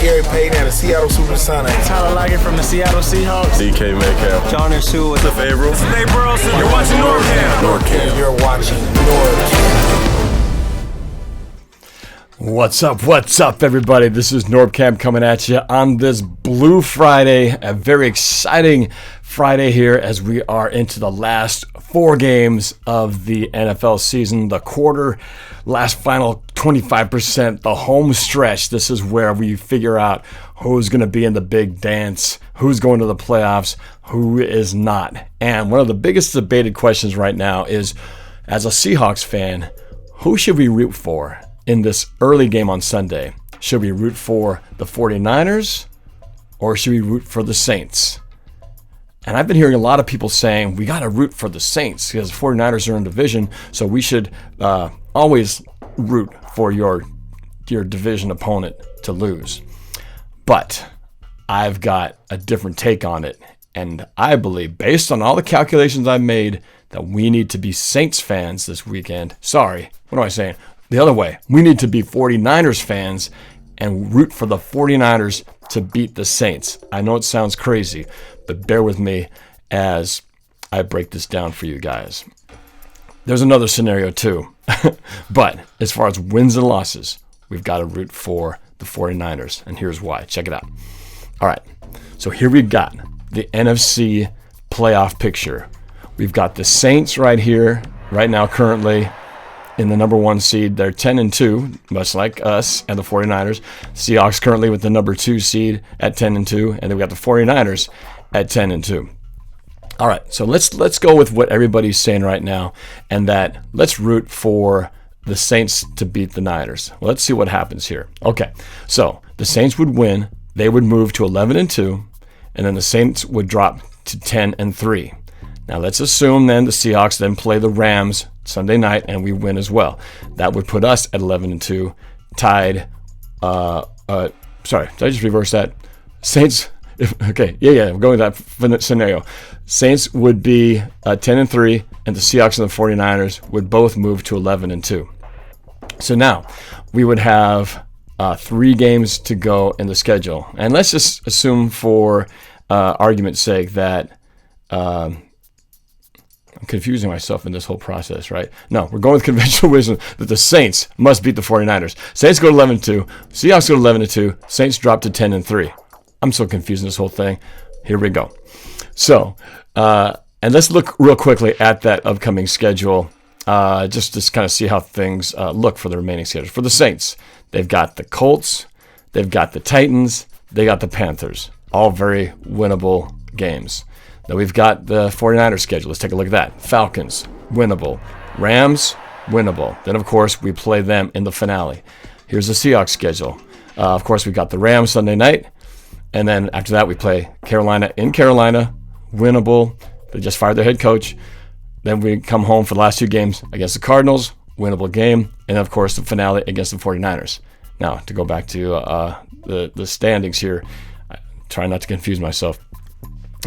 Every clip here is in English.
Gary Payton and the Seattle Supersonics. Tyler Lockett from the Seattle Seahawks. DK Metcalf. John Sue with the Favreau. This is Nate Burleson. You're watching NorbCam. NorbCam. You're watching NorbCam. What's up, everybody? This is NorbCam coming at you on this Blue Friday, a very exciting Friday here as we are into the last 4 games of the NFL season, the quarter, last final 25%, the home stretch. This is where we figure out who's going to be in the big dance, who's going to the playoffs, who is not. And one of the biggest debated questions right now is, as a Seahawks fan, who should we root for in this early game on Sunday? Should we root for the 49ers or should we root for the Saints? And I've been hearing a lot of people saying we got to root for the Saints because the 49ers are in division, so we should always root for your division opponent to lose. But I've got a different take on it, and I believe, based on all the calculations I've made, that we need to be Saints fans this weekend. Sorry, what am I saying? The other way, we need to be 49ers fans and root for the 49ers to beat the Saints. I know it sounds crazy, but bear with me as I break this down for you guys. There's another scenario too, but as far as wins and losses, we've got to root for the 49ers, and here's why. Check it out. All right, so here we've got the NFC playoff picture. We've got the Saints right here, right now currently in the number 1 seed. They're 10-2, much like us and the 49ers. Seahawks currently with the number 2 seed at 10-2, and then we got the 49ers at 10-2. All right, so let's go with what everybody's saying right now, and that let's root for the Saints to beat the Niners. Well, let's see what happens here. Okay, so the Saints would win. They would move to 11-2, and then the Saints would drop to 10-3. Now let's assume then the Seahawks then play the Rams Sunday night and we win as well. That would put us at 11-2, tied. Sorry, did I just reverse that? Saints. We're going with that scenario. Saints would be 10-3, and the Seahawks and the 49ers would both move to 11-2. So now we would have 3 games to go in the schedule, and let's just assume for argument's sake that. I'm confusing myself in this whole process, right? No, we're going with conventional wisdom that the Saints must beat the 49ers. Saints go to 11-2, Seahawks go to 11-2, Saints drop to 10-3. I'm so confused in this whole thing. Here we go. So, and let's look real quickly at that upcoming schedule, just to kind of see how things look for the remaining schedule. For the Saints, they've got the Colts, they've got the Titans, they got the Panthers. All very winnable games. Now we've got the 49ers schedule. Let's take a look at that. Falcons, winnable. Rams, winnable. Then, of course, we play them in the finale. Here's the Seahawks schedule. Of course, we've got the Rams Sunday night. And then after that, we play Carolina in Carolina, winnable. They just fired their head coach. Then we come home for the last 2 games against the Cardinals, winnable game. And, of course, the finale against the 49ers. Now, to go back to the standings here, I try not to confuse myself.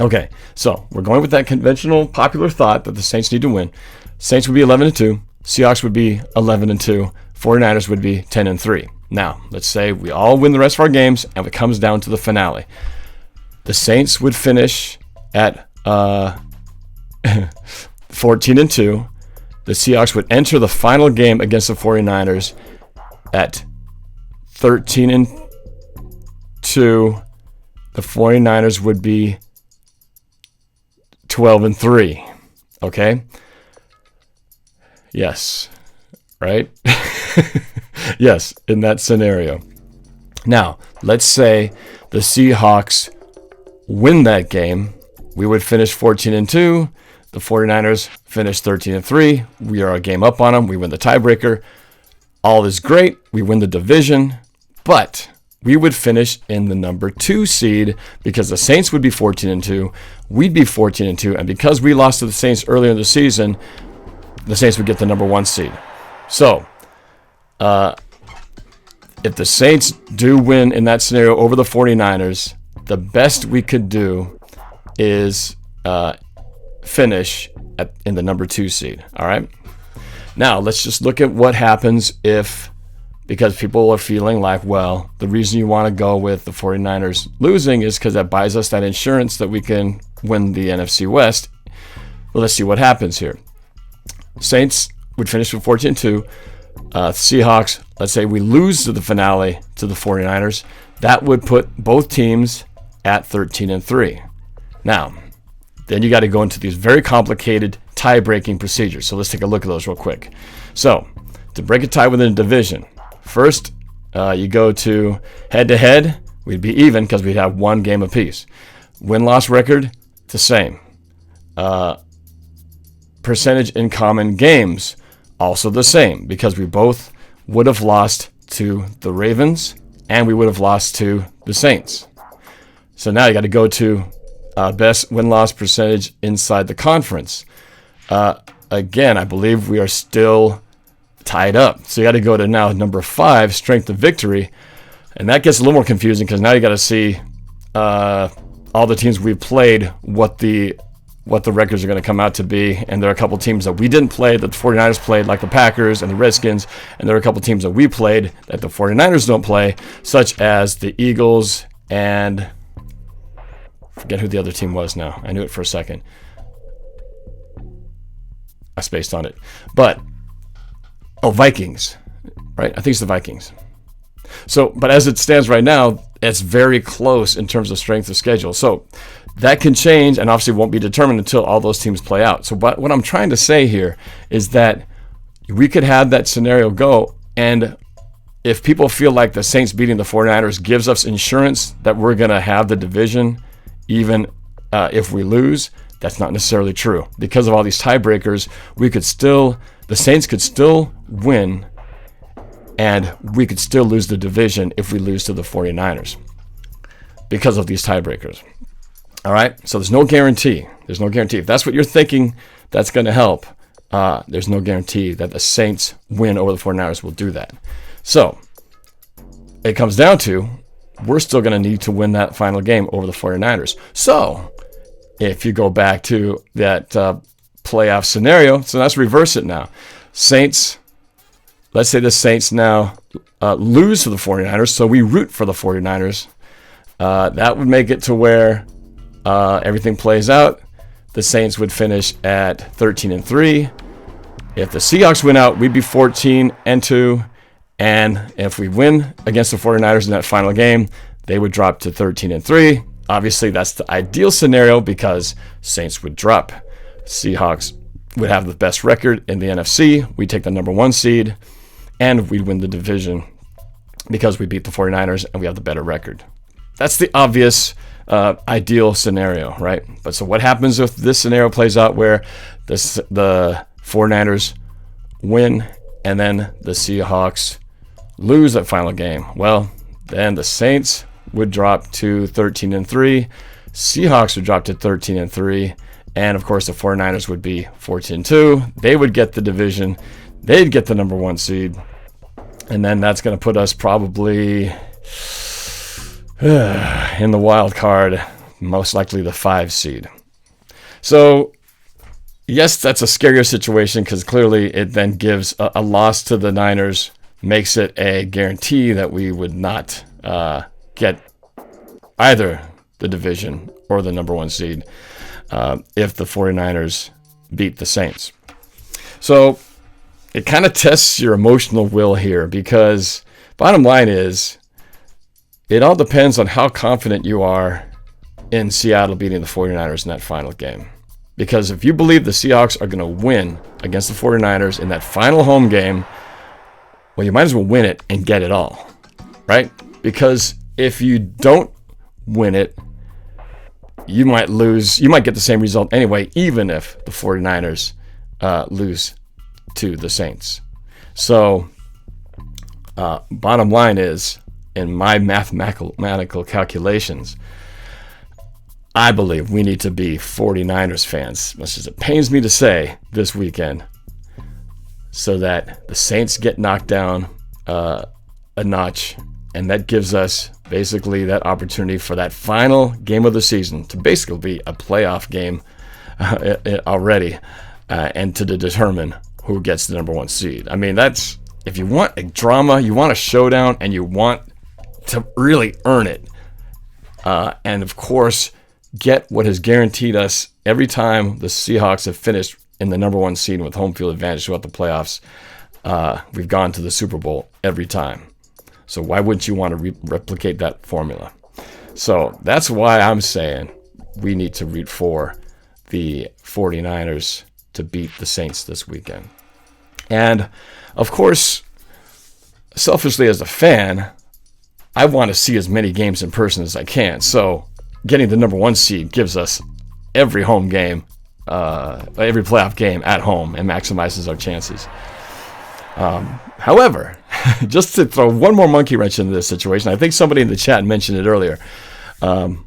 Okay, so we're going with that conventional popular thought that the Saints need to win. Saints would be 11-2, Seahawks would be 11-2, 49ers would be 10-3. Now, let's say we all win the rest of our games and it comes down to the finale. The Saints would finish at 14-2. The Seahawks would enter the final game against the 49ers at 13-2. The 49ers would be 12-3, okay? Yes, right? Yes, in that scenario. Now, let's say the Seahawks win that game. We would finish 14-2. The 49ers finish 13-3. We are a game up on them. We win the tiebreaker. All is great. We win the division, but we would finish in the number 2 seed because the Saints would be 14-2, we'd be 14-2, and because we lost to the Saints earlier in the season, the Saints would get the number 1 seed. So, if the Saints do win in that scenario over the 49ers, the best we could do is finish in the number 2 seed. All right. Now let's just look at what happens if because people are feeling like, well, the reason you want to go with the 49ers losing is because that buys us that insurance that we can win the NFC West. Well, let's see what happens here. Saints would finish with 14-2. Seahawks, let's say we lose to the finale to the 49ers. That would put both teams at 13-3. Now, then you got to go into these very complicated tie-breaking procedures. So let's take a look at those real quick. So to break a tie within a division, first you go to head-to-head. We'd be even because we'd have one game apiece. Win-loss record, the same. Percentage in common games, also the same, because we both would have lost to the Ravens and we would have lost to the Saints. So now you got to go to best win-loss percentage inside the conference. Again, I believe we are still tied up. So you got to go to now number 5, strength of victory. And that gets a little more confusing because now you got to see all the teams we've played, what the records are going to come out to be. And there are a couple teams that we didn't play that the 49ers played, like the Packers and the Redskins. And there are a couple teams that we played that the 49ers don't play, such as the Eagles and forget who the other team was now. I knew it for a second. I spaced on it. But, Vikings, right? I think it's the Vikings. So, but as it stands right now, it's very close in terms of strength of schedule. So that can change and obviously won't be determined until all those teams play out. So what I'm trying to say here is that we could have that scenario go, and if people feel like the Saints beating the 49ers gives us insurance that we're going to have the division even if we lose, that's not necessarily true. Because of all these tiebreakers, the Saints could still win and we could still lose the division if we lose to the 49ers because of these tiebreakers. All right? So there's no guarantee. There's no guarantee. If that's what you're thinking, that's going to help. There's no guarantee that the Saints win over the 49ers will do that. So it comes down to we're still going to need to win that final game over the 49ers. So if you go back to that playoff scenario, so let's reverse it now. Saints, let's say the Saints now lose to the 49ers, so we root for the 49ers. That would make it to where everything plays out. The Saints would finish at 13-3. If the Seahawks win out, we'd be 14-2. And if we win against the 49ers in that final game, they would drop to 13-3. Obviously, that's the ideal scenario because Saints would drop. Seahawks would have the best record in the NFC. We'd take the number 1 seed, and we'd win the division because we beat the 49ers and we have the better record. That's the obvious ideal scenario, right? But so what happens if this scenario plays out where the 49ers win and then the Seahawks lose that final game? Well, then the Saints would drop to 13-3. Seahawks would drop to 13-3. And, of course, the 49ers would be 14-2. They would get the division. They'd get the number 1 seed. And then that's going to put us probably in the wild card, most likely the 5 seed. So, yes, that's a scarier situation because clearly it then gives a loss to the Niners, makes it a guarantee that we would not get either the division or the number 1 seed if the 49ers beat the Saints. So it kind of tests your emotional will here because bottom line is it all depends on how confident you are in Seattle beating the 49ers in that final game. Because if you believe the Seahawks are going to win against the 49ers in that final home game, well, you might as well win it and get it all, right? Because if you don't win it, you might lose. You might get the same result anyway, even if the 49ers lose to the Saints. So, bottom line is, in my mathematical calculations, I believe we need to be 49ers fans, much as it pains me to say, this weekend, so that the Saints get knocked down a notch, and that gives us basically that opportunity for that final game of the season to basically be a playoff game already, and to determine who gets the number 1 seed. I mean, that's if you want a drama, you want a showdown, and you want to really earn it, and of course, get what has guaranteed us every time the Seahawks have finished in the number one seed with home field advantage throughout the playoffs, we've gone to the Super Bowl every time. So why wouldn't you want to replicate that formula? So that's why I'm saying we need to root for the 49ers to beat the Saints this weekend. And, of course, selfishly as a fan, I want to see as many games in person as I can. So getting the number one seed gives us every home game, every playoff game at home, and maximizes our chances. However, just to throw one more monkey wrench into this situation, I think somebody in the chat mentioned it earlier. The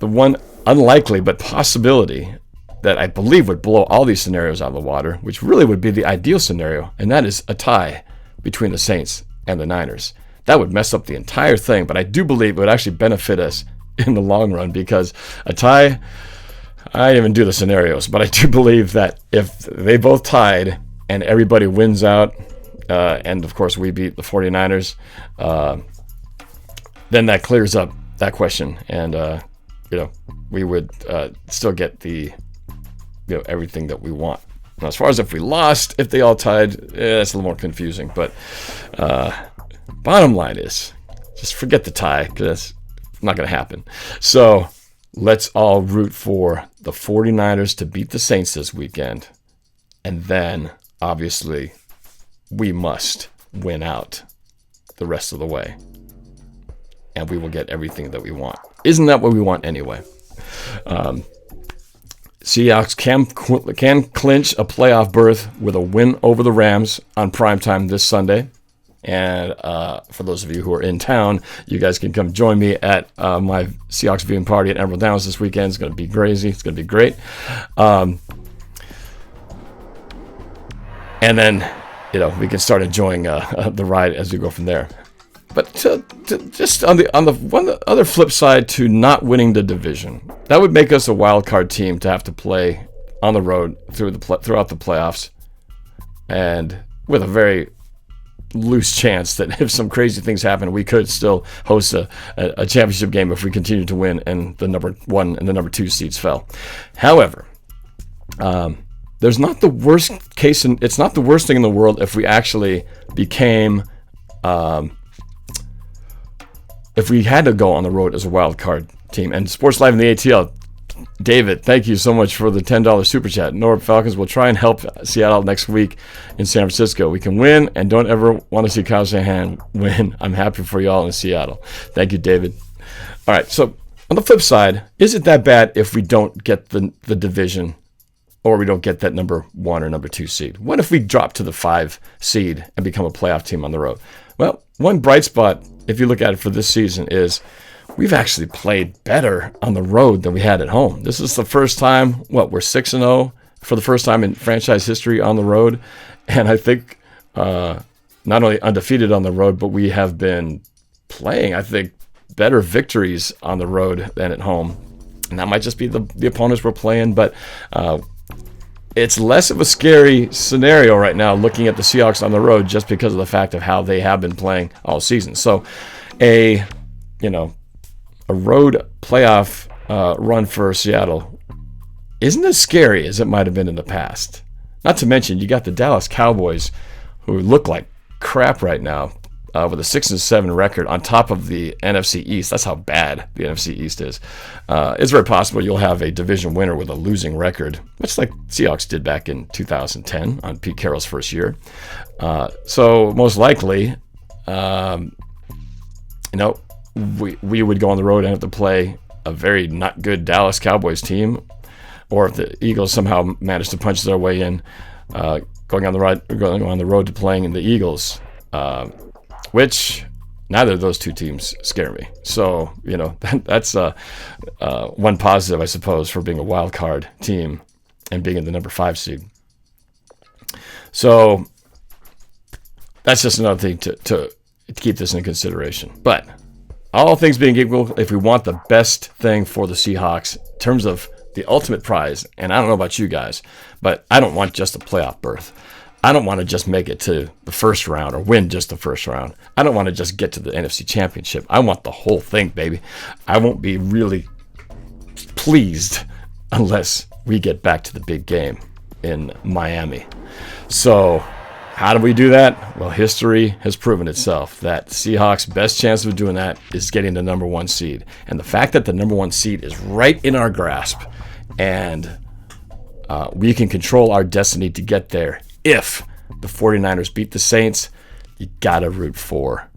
one unlikely but possibility that I believe would blow all these scenarios out of the water, which really would be the ideal scenario, and that is a tie between the Saints and the Niners. That would mess up the entire thing, but I do believe it would actually benefit us in the long run, because a tie, I didn't even do the scenarios, but I do believe that if they both tied and everybody wins out, and of course we beat the 49ers, then that clears up that question, and we would still get the everything that we want. Now, as far as if we lost, if they all tied, that's a little more confusing. But bottom line is, just forget the tie, because it's not going to happen. So let's all root for the 49ers to beat the Saints this weekend, and then obviously we must win out the rest of the way, and we will get everything that we want. Isn't that what we want anyway? Seahawks can clinch a playoff berth with a win over the Rams on primetime this Sunday. And for those of you who are in town, you guys can come join me at my Seahawks viewing party at Emerald Downs this weekend. It's going to be crazy. It's going to be great. And then, we can start enjoying the ride as we go from there. But just on the other flip side to not winning the division, that would make us a wild card team to have to play on the road throughout the playoffs, and with a very loose chance that if some crazy things happen, we could still host a championship game if we continue to win and the number one and the number two seeds fell. However, there's not the worst case, and it's not the worst thing in the world if we actually became. If we had to go on the road as a wild card team. And Sports Live in the ATL, David, thank you so much for the $10 super chat. Norb Falcons will try and help Seattle next week in San Francisco. We can win, and don't ever want to see Kyle Shanahan win. I'm happy for y'all in Seattle. Thank you, David. All right, so on the flip side, is it that bad if we don't get the division, or we don't get that number one or number two seed? What if we drop to the 5 seed and become a playoff team on the road? Well, one bright spot, if you look at it for this season, is we've actually played better on the road than we had at home. This is the first time, we're 6-0 for the first time in franchise history on the road. And I think not only undefeated on the road, but we have been playing, I think, better victories on the road than at home. And that might just be the opponents we're playing, but it's less of a scary scenario right now looking at the Seahawks on the road, just because of the fact of how they have been playing all season. So a road playoff run for Seattle isn't as scary as it might have been in the past. Not to mention, you got the Dallas Cowboys, who look like crap right now, with a 6-7 record on top of the NFC East. That's how bad the NFC East is. It's very possible you'll have a division winner with a losing record, much like Seahawks did back in 2010 on Pete Carroll's first year. So most likely, we would go on the road and have to play a very not good Dallas Cowboys team, or if the Eagles somehow manage to punch their way in, going on the road to playing in the Eagles. Which neither of those two teams scare me. So, that's one positive, I suppose, for being a wild card team and being in the number 5 seed. So that's just another thing to keep this in consideration. But all things being equal, if we want the best thing for the Seahawks in terms of the ultimate prize, and I don't know about you guys, but I don't want just a playoff berth. I don't want to just make it to the first round or win just the first round. I don't want to just get to the NFC Championship. I want the whole thing, baby. I won't be really pleased unless we get back to the big game in Miami. So how do we do that? Well, history has proven itself that Seahawks' best chance of doing that is getting the number 1 seed. And the fact that the number 1 seed is right in our grasp, and we can control our destiny to get there. If the 49ers beat the Saints, you got to root for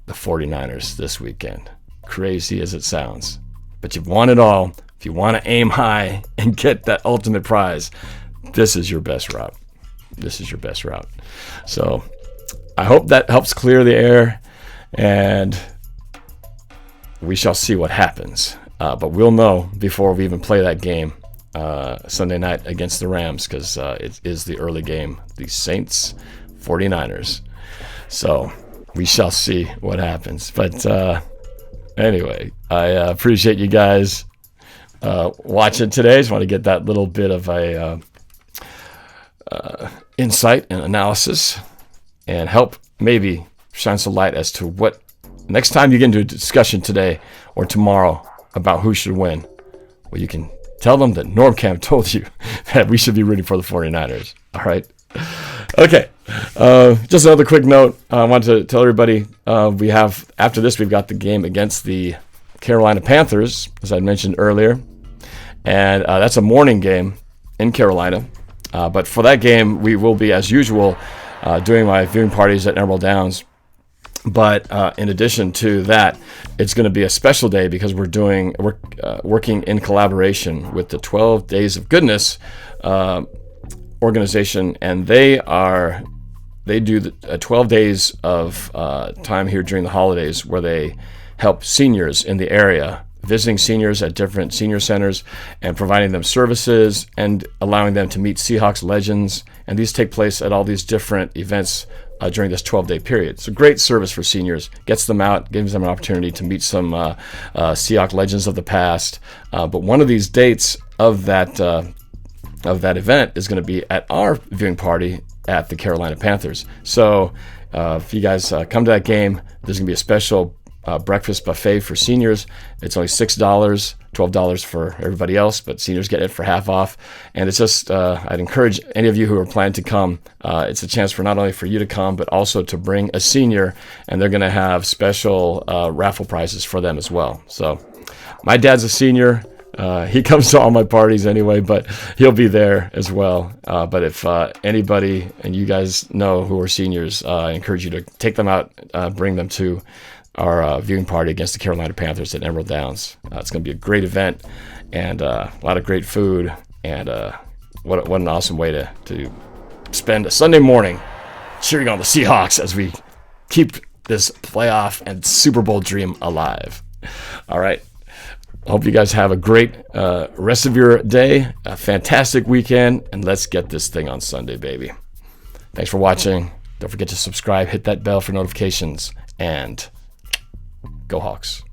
the 49ers this weekend. Crazy as it sounds. But you've won it all. If you want to aim high and get that ultimate prize, this is your best route. This is your best route. So I hope that helps clear the air, and we shall see what happens. But we'll know before we even play that game Sunday night against the Rams, because it is the early game, the Saints 49ers. So we shall see what happens. But anyway, I appreciate you guys watching today. Just want to get that little bit of a insight and analysis, and help maybe shine some light as to what next time you get into a discussion today or tomorrow about who should win. Well, you can tell them that NorbCam told you that we should be rooting for the 49ers. All right. Okay. Just another quick note. I wanted to tell everybody after this, we've got the game against the Carolina Panthers, as I mentioned earlier. And that's a morning game in Carolina. But for that game, we will be, as usual, doing my viewing parties at Emerald Downs. But in addition to that, it's going to be a special day because we're working in collaboration with the 12 Days of Goodness organization, and they do 12 days of time here during the holidays where they help seniors in the area, visiting seniors at different senior centers and providing them services and allowing them to meet Seahawks legends. And these take place at all these different events during this 12-day period. It's a great service for seniors, gets them out, gives them an opportunity to meet some Seahawks legends of the past. But one of these dates of that event is going to be at our viewing party at the Carolina Panthers. So if you guys come to that game, there's going to be a special breakfast buffet for seniors. It's only $6, $12 for everybody else, but seniors get it for half off. And it's just, I'd encourage any of you who are planning to come, it's a chance for not only for you to come, but also to bring a senior, and they're going to have special raffle prizes for them as well. So my dad's a senior. He comes to all my parties anyway, but he'll be there as well. But if anybody, and you guys know who are seniors, I encourage you to take them out, bring them to our viewing party against the Carolina Panthers at Emerald Downs. It's going to be a great event, and a lot of great food, and what an awesome way to spend a Sunday morning cheering on the Seahawks as we keep this playoff and Super Bowl dream alive. All right. I hope you guys have a great rest of your day, a fantastic weekend, and let's get this thing on Sunday, baby. Thanks for watching. Don't forget to subscribe, hit that bell for notifications, and go Hawks.